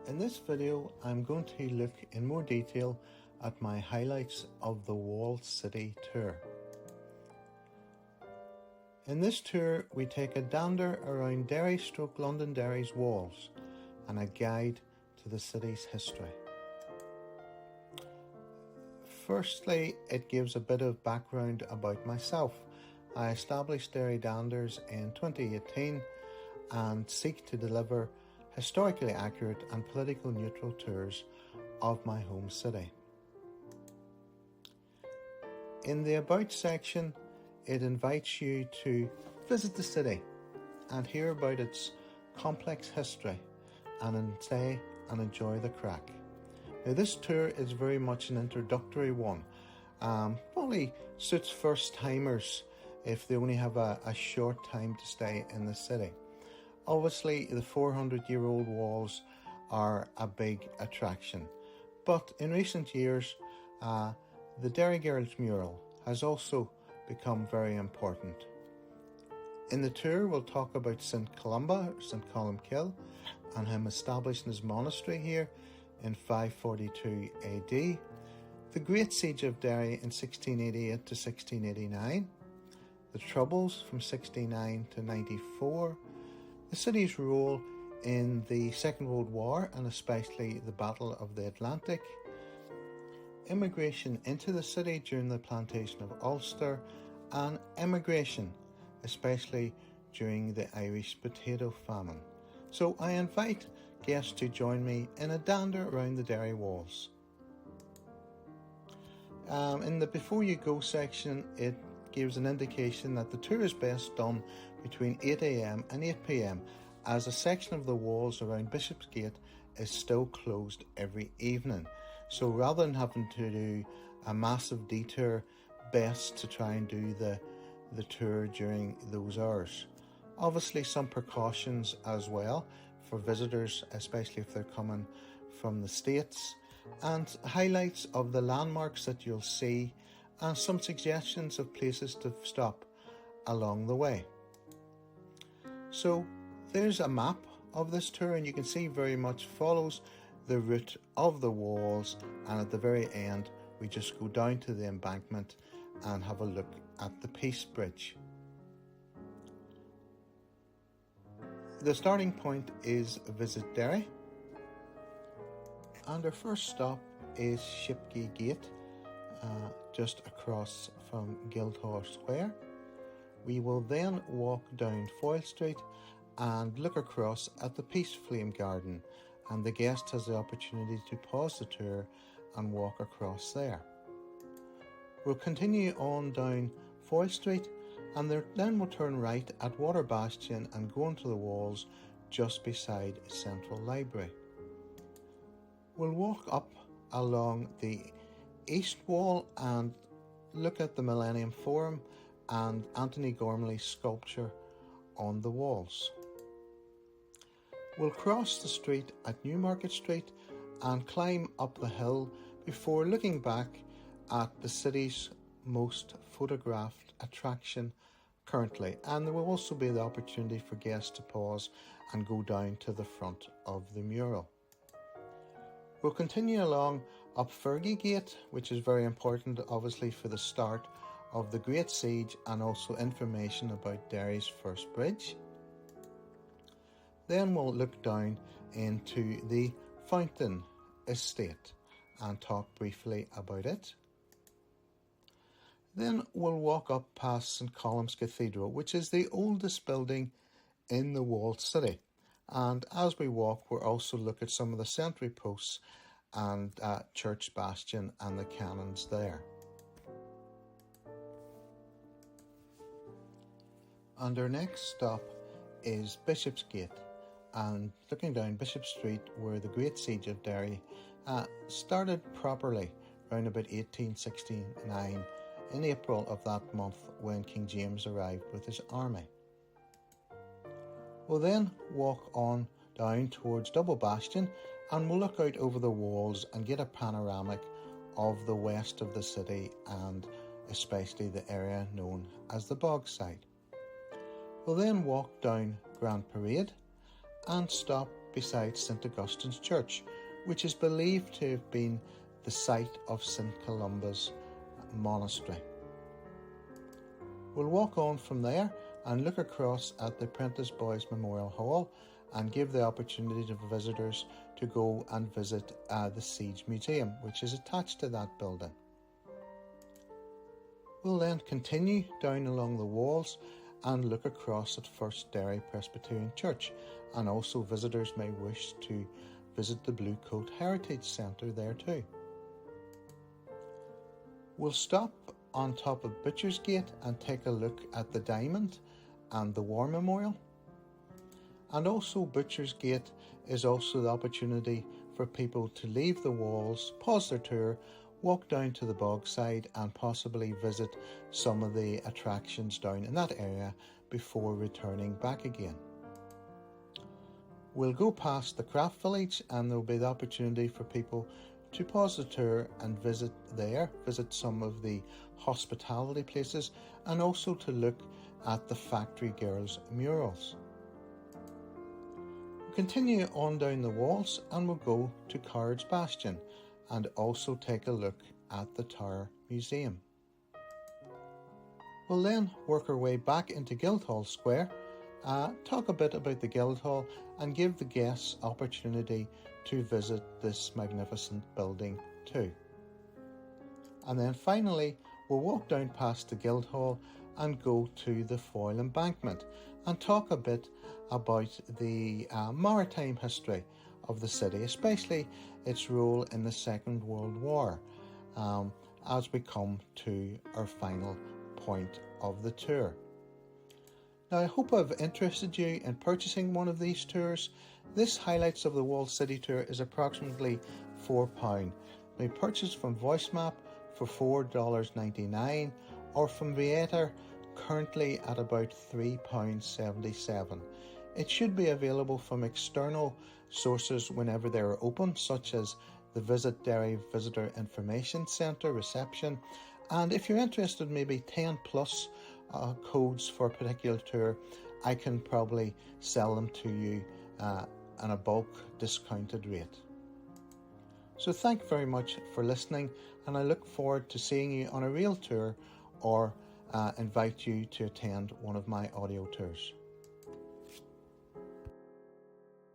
In this video, I'm going to look in more detail at my highlights of the Walled City tour. In this tour, we take a dander around Derry/Londonderry's walls and a guide to the city's history. Firstly, it gives a bit of background about myself. I established Derrie Danders in 2018 and seek to deliver historically accurate and politically neutral tours of my home city. In the About section, it invites you to visit the city and hear about its complex history and enjoy the crack. Now, this tour is very much an introductory one. Probably suits first timers if they only have a short time to stay in the city. Obviously, the 400-year-old walls are a big attraction, but in recent years, the Derry Girls mural has also become very important. In the tour, we'll talk about St. Columkill, and him establishing his monastery here in 542 AD, the Great Siege of Derry in 1688 to 1689, the Troubles from 69 to 94, the city's role in the Second World War and especially the Battle of the Atlantic, immigration into the city during the plantation of Ulster, and immigration, especially during the Irish potato famine. So I invite guests to join me in a dander around the Derry walls. In the Before You Go section, it gives an indication that the tour is best done between 8 AM and 8 PM, as a section of the walls around Bishopsgate is still closed every evening. So rather than having to do a massive detour, best to try and do the tour during those hours. Obviously some precautions as well for visitors, especially if they're coming from the States, and highlights of the landmarks that you'll see and some suggestions of places to stop along the way. So there's a map of this tour, and you can see very much follows the route of the walls, and at the very end we just go down to the embankment and have a look at the Peace Bridge. The starting point is Visit Derry, and our first stop is Shipquay Gate, just across from Guildhall Square. We will then walk down Foyle Street and look across at the Peace Flame Garden, and the guest has the opportunity to pause the tour and walk across there. We'll continue on down Foyle Street, and then we'll turn right at Water Bastion and go into the walls just beside Central Library. We'll walk up along the East Wall and look at the Millennium Forum and Anthony Gormley's sculpture on the walls. We'll cross the street at Newmarket Street and climb up the hill before looking back at the city's most photographed attraction currently, and there will also be the opportunity for guests to pause and go down to the front of the mural. We'll continue along up Fergie Gate, which is very important obviously for the start of the Great Siege and also information about Derry's first bridge. Then we'll look down into the Fountain Estate and talk briefly about it. Then we'll walk up past St. Colum's Cathedral, which is the oldest building in the walled city. And as we walk, we'll also look at some of the sentry posts and Church Bastion and the cannons there. And our next stop is Bishopsgate, and looking down Bishop Street, where the Great Siege of Derry started properly around about 1869 in April of that month, when King James arrived with his army. We'll then walk on down towards Double Bastion, and we'll look out over the walls and get a panoramic of the west of the city and especially the area known as the Bogside. We'll then walk down Grand Parade and stop beside St Augustine's Church, which is believed to have been the site of St Columba's monastery. We'll walk on from there and look across at the Prentice Boys Memorial Hall and give the opportunity to visitors to go and visit the Siege Museum, which is attached to that building. We'll then continue down along the walls and look across at First Derry Presbyterian Church, and also visitors may wish to visit the Blue Coat Heritage Centre there too. We'll stop on top of Butcher's Gate and take a look at the Diamond and the War Memorial. And also Butcher's Gate is also the opportunity for people to leave the walls, pause their tour, walk down to the Bogside and possibly visit some of the attractions down in that area before returning back again. We'll go past the Craft Village and there will be the opportunity for people to pause the tour and visit some of the hospitality places, and also to look at the Factory Girls murals. We'll continue on down the walls and we'll go to Coward's Bastion and also take a look at the Tower Museum. We'll then work our way back into Guildhall Square, talk a bit about the Guildhall and give the guests opportunity to visit this magnificent building too. And then finally we'll walk down past the Guildhall and go to the Foyle Embankment and talk a bit about the maritime history of the city, especially its role in the Second World War, as we come to our final point of the tour. Now, I hope I've interested you in purchasing one of these tours. This Highlights of the Walled City tour is approximately £4. Now, purchased from VoiceMap for $4.99 or from Viator currently at about £3.77. It should be available from external sources whenever they are open, such as the Visit Derry Visitor Information Centre reception. And if you're interested, maybe 10 plus codes for a particular tour, I can probably sell them to you at a bulk discounted rate. So thank you very much for listening, and I look forward to seeing you on a real tour or invite you to attend one of my audio tours.